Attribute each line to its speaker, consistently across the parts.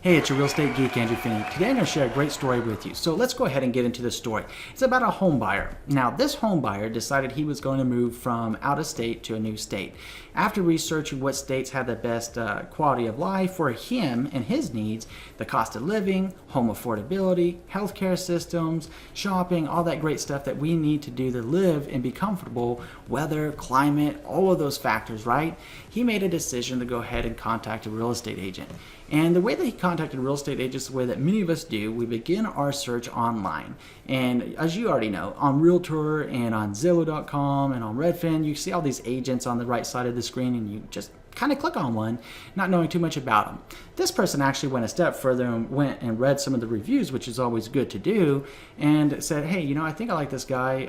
Speaker 1: Hey, it's your real estate geek, Andrew Finney. Today I'm going to share a great story with you. So let's go ahead and get into the story. It's about a home buyer. Now, this home buyer decided he was going to move from out of state to a new state. After researching what states had the best quality of life for him and his needs, the cost of living, home affordability, healthcare systems, shopping, all that great stuff that we need to do to live and be comfortable, weather, climate, all of those factors, right? He made a decision to go ahead and contact a real estate agent. And the way that he contacted real estate agents, the way that many of us do, we begin our search online. And as you already know, on Realtor and on Zillow.com and on Redfin, you see all these agents on the right side of the screen and you just kind of click on one, not knowing too much about them. This person actually went a step further and went and read some of the reviews, which is always good to do, and said, hey, I think I like this guy.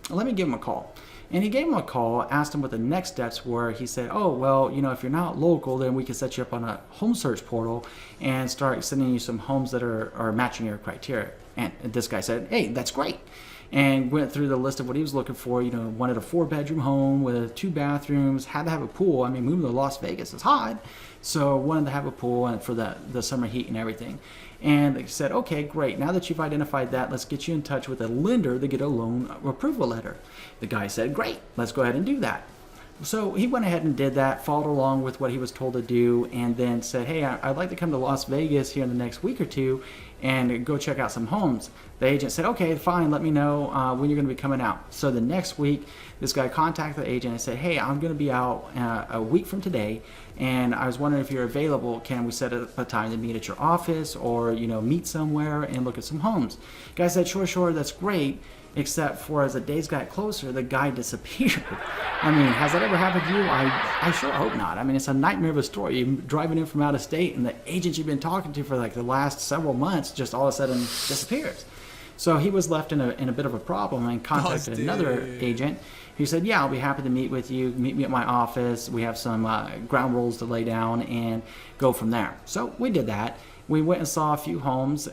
Speaker 1: Let me give him a call. And he gave him a call, asked him what the next steps were. He said, oh, well, if you're not local, then we can set you up on a home search portal and start sending you some homes that are matching your criteria. And this guy said, hey, that's great. And went through the list of what he was looking for. Wanted a 4-bedroom home with 2 bathrooms, had to have a pool. I mean, moving to Las Vegas is hot. So wanted to have a pool and for the summer heat and everything. And they said, okay, great. Now that you've identified that, let's get you in touch with a lender to get a loan approval letter. The guy said, great, let's go ahead and do that. So he went ahead and did that, followed along with what he was told to do, and then said, hey, I'd like to come to Las Vegas here in the next week or two and go check out some homes. The agent said, okay, fine, let me know when you're going to be coming out. So the next week, this guy contacted the agent and said, hey, I'm going to be out a week from today, and I was wondering if you're available. Can we set up a time to meet at your office or, meet somewhere and look at some homes? The guy said, sure, that's great. Except for as the days got closer, the guy disappeared. I mean, has that ever happened to you? I sure hope not. I mean, it's a nightmare of a story. You're driving in from out of state and the agent you've been talking to for like the last several months just all of a sudden disappears. So he was left in a bit of a problem and contacted another agent who said, yeah, I'll be happy to meet with you. Meet me at my office. We have some ground rules to lay down and go from there. So we did that. We went and saw a few homes.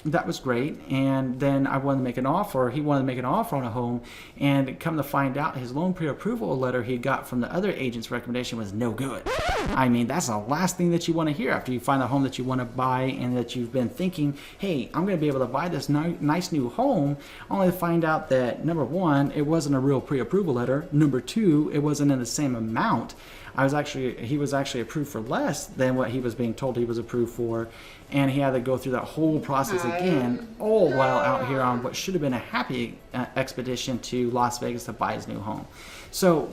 Speaker 1: That was great. And then I wanted to make an offer. He wanted to make an offer on a home. And come to find out, his loan pre-approval letter he got from the other agent's recommendation was no good. I mean, that's the last thing that you want to hear after you find a home that you want to buy and that you've been thinking, hey, I'm going to be able to buy this nice new home, only to find out that, number one, it wasn't a real pre-approval letter. Number two, it wasn't in the same amount. He was actually approved for less than what he was being told he was approved for, and he had to go through that whole process again, all while out here on what should have been a happy expedition to Las Vegas to buy his new home. So,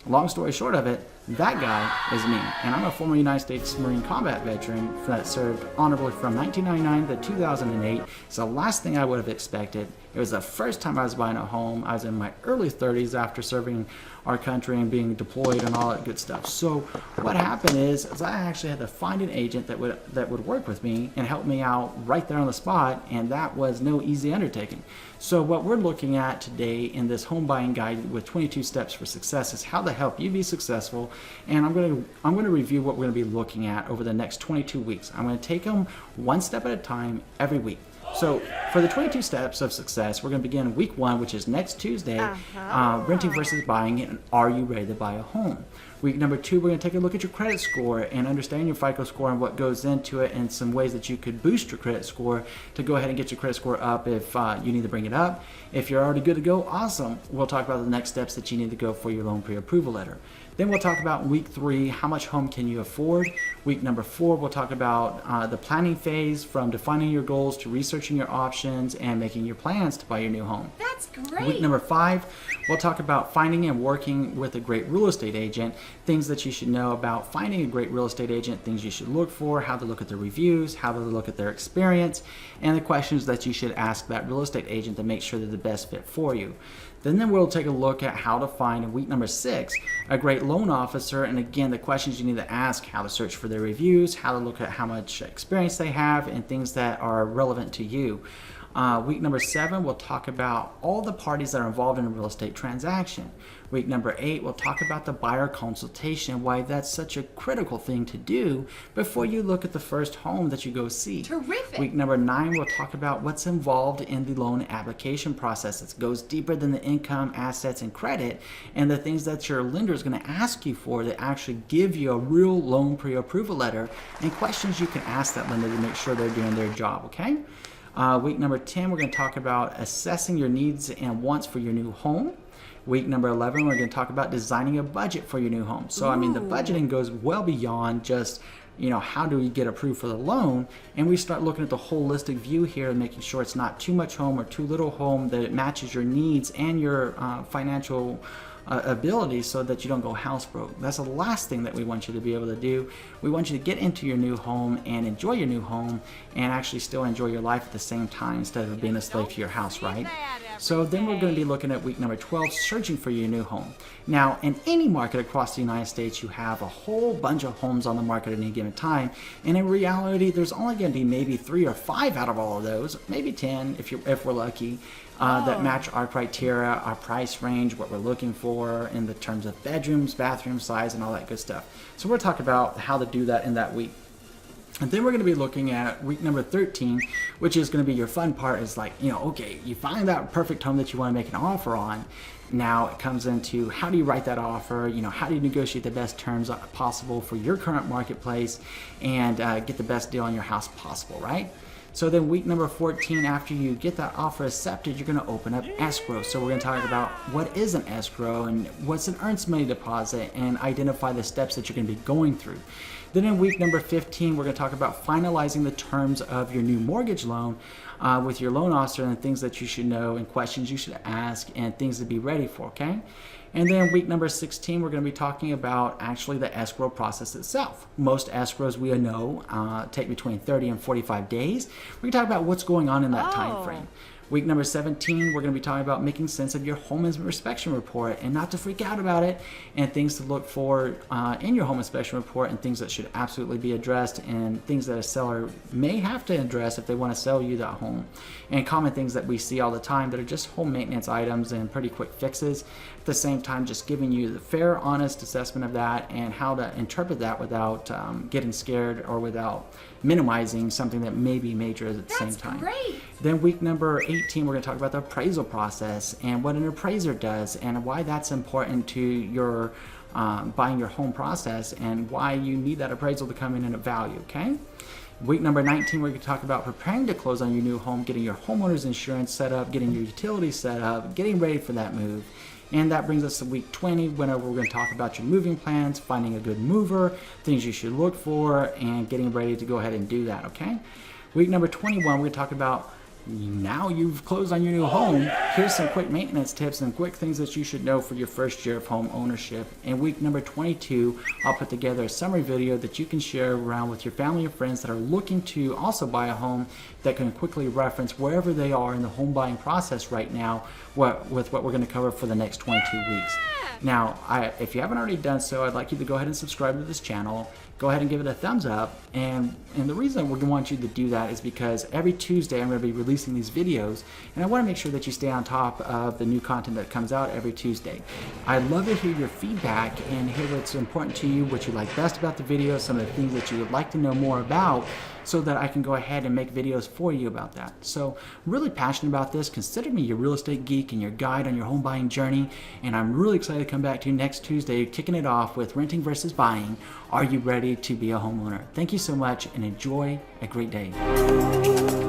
Speaker 1: long story short of it, that guy is me, and I'm a former United States Marine combat veteran that served honorably from 1999 to 2008. It's the last thing I would have expected. It was the first time I was buying a home. I was in my early 30s after serving our country and being deployed and all that good stuff. So what happened is I actually had to find an agent that would work with me and help me out right there on the spot, and that was no easy undertaking. So what we're looking at today in this home buying guide with 22 steps for success is how to help you be successful. And I'm going to review what we're going to be looking at over the next 22 weeks. I'm going to take them one step at a time every week. So for the 22 steps of success, we're going to begin week 1, which is next Tuesday, renting versus buying, and are you ready to buy a home? Week number 2, we're going to take a look at your credit score and understand your FICO score and what goes into it and some ways that you could boost your credit score to go ahead and get your credit score up if you need to bring it up. If you're already good to go, awesome. We'll talk about the next steps that you need to go for your loan pre-approval letter. Then we'll talk about week 3, how much home can you afford? Week number 4, we'll talk about the planning phase from defining your goals to researching your options and making your plans to buy your new home.
Speaker 2: That's great.
Speaker 1: Week number 5, we'll talk about finding and working with a great real estate agent, things that you should know about finding a great real estate agent, things you should look for, how to look at their reviews, how to look at their experience, and the questions that you should ask that real estate agent to make sure they're the best fit for you. Then we'll take a look at how to find, in week number 6, a great loan officer, and again, the questions you need to ask, how to search for their reviews, how to look at how much experience they have, and things that are relevant to you. Week number 7, we'll talk about all the parties that are involved in a real estate transaction. Week number 8, we'll talk about the buyer consultation, why that's such a critical thing to do before you look at the first home that you go see.
Speaker 2: Terrific.
Speaker 1: Week number 9, we'll talk about what's involved in the loan application process. It goes deeper than the income, assets, and credit, and the things that your lender is going to ask you for that actually give you a real loan pre-approval letter, and questions you can ask that lender to make sure they're doing their job, okay? Week number 10, we're going to talk about assessing your needs and wants for your new home. Week number 11, we're going to talk about designing a budget for your new home. So, I mean, the budgeting goes well beyond just, how do we get approved for the loan? And we start looking at the holistic view here and making sure it's not too much home or too little home, that it matches your needs and your financial ability so that you don't go house broke. That's the last thing that we want you to be able to do. We want you to get into your new home and enjoy your new home and actually still enjoy your life at the same time instead of being a slave to your house, right? So then we're going to be looking at week number 12, searching for your new home. Now, in any market across the United States, you have a whole bunch of homes on the market at any given time. And in reality, there's only going to be maybe 3 or 5 out of all of those, maybe 10 if we're lucky, that match our criteria, our price range, what we're looking for in the terms of bedrooms, bathroom size, and all that good stuff. So we'll talk about how to do that in that week. And then we're going to be looking at week number 13, which is going to be your fun part. Is like, okay, you find that perfect home that you want to make an offer on. Now it comes into how do you write that offer? How do you negotiate the best terms possible for your current marketplace and get the best deal on your house possible, right? So then week number 14, after you get that offer accepted, you're going to open up escrow. So we're going to talk about what is an escrow and what's an earnest money deposit and identify the steps that you're going to be going through. Then in week number 15, we're going to talk about finalizing the terms of your new mortgage loan with your loan officer and things that you should know and questions you should ask and things to be ready for, okay? And then week number 16, we're going to be talking about actually the escrow process itself. Most escrows we know take between 30 and 45 days. We're going to talk about what's going on in that time frame. Week number 17, we're going to be talking about making sense of your home inspection report and not to freak out about it, and things to look for in your home inspection report, and things that should absolutely be addressed, and things that a seller may have to address if they want to sell you that home, and common things that we see all the time that are just home maintenance items and pretty quick fixes. At the same time, just giving you the fair, honest assessment of that and how to interpret that without getting scared or without minimizing something that may be major at the same time.
Speaker 2: Great.
Speaker 1: Then week number 18, we're going to talk about the appraisal process and what an appraiser does and why that's important to your buying your home process and why you need that appraisal to come in at value, okay? Week number 19, we're going to talk about preparing to close on your new home, getting your homeowner's insurance set up, getting your utilities set up, getting ready for that move. And that brings us to week 20, whenever we're going to talk about your moving plans, finding a good mover, things you should look for, and getting ready to go ahead and do that, okay? Week number 21, we're going to talk about now you've closed on your new home. Here's some quick maintenance tips and quick things that you should know for your first year of home ownership. In week number 22, I'll put together a summary video that you can share around with your family and friends that are looking to also buy a home, that can quickly reference wherever they are in the home buying process right now with what we're going to cover for the next 22 weeks. Now, if you haven't already done so, I'd like you to go ahead and subscribe to this channel. Go ahead and give it a thumbs up. And the reason we want you to do that is because every Tuesday I'm going to be releasing these videos, and I want to make sure that you stay on top of the new content that comes out every Tuesday. I'd love to hear your feedback and hear what's important to you, what you like best about the video, some of the things that you would like to know more about, so that I can go ahead and make videos for you about that. So I'm really passionate about this. Consider me your real estate geek and your guide on your home buying journey. And I'm really excited to come back to you next Tuesday, kicking it off with renting versus buying. Are you ready to be a homeowner? Thank you so much and enjoy a great day.